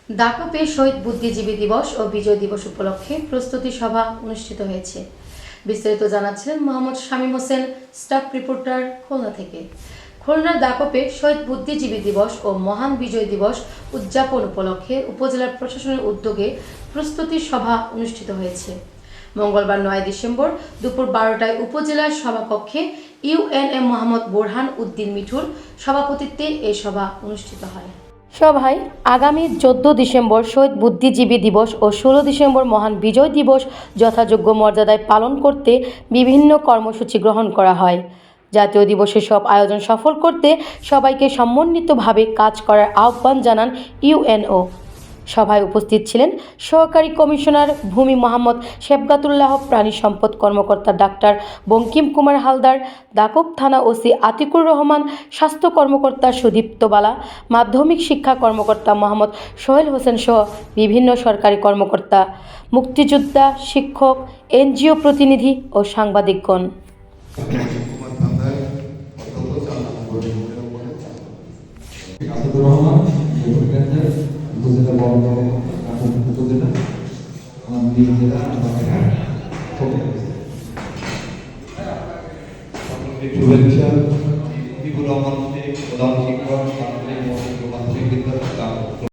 দাকপে শহীদ বুদ্ধিজীবী দিবস ও বিজয় দিবস উপলক্ষে প্রস্তুতি সভা অনুষ্ঠিত হয়েছে। বিস্তারিত জানাচ্ছিলেন মোহাম্মদ শামীম হোসেন, স্টাফ রিপোর্টার, খুলনা থেকে। খুলনার দাকপে শহীদ বুদ্ধিজীবী দিবস ও মহান বিজয় দিবস উদযাপন উপলক্ষে উপজেলা প্রশাসনের উদ্যোগে প্রস্তুতি সভা অনুষ্ঠিত হয়েছে। মঙ্গলবার 9 ডিসেম্বর দুপুর 12টায় উপজেলার সভাকক্ষে ইউএনএ মোহাম্মদ বোরহান উদ্দিন মিঠুর সভাপতিত্বে এই সভা অনুষ্ঠিত হয়। সভায় আগামী 14 ডিসেম্বর শহীদ বুদ্ধিজীবী দিবস ও 16 ডিসেম্বর মহান বিজয় দিবস যথাযোগ্য মর্যাদায় পালন করতে বিভিন্ন কর্মসূচি গ্রহণ করা হয়। জাতীয় দিবসের সব আয়োজন সফল করতে সবাইকে সমন্বিতভাবে কাজ করার আহ্বান জানান ইউএনও। সভায় উপস্থিত ছিলেন সহকারী কমিশনার ভূমি মোহাম্মদ শেবগাতুল্লাহ, প্রাণী সম্পদ কর্মকর্তা ডাক্তার বঙ্কিম কুমার হালদার, দাকপ থানা ওসি আতিকুর রহমান, স্বাস্থ্য কর্মকর্তা সুদীপ্ত বালা, মাধ্যমিক শিক্ষা কর্মকর্তা মোহাম্মদ সোহেল হোসেন সহ বিভিন্ন সরকারি কর্মকর্তা, মুক্তিযোদ্ধা, শিক্ষক, এনজিও প্রতিনিধি ও সাংবাদিকগণ। শুভেচ্ছা। প্রধান শিক্ষক,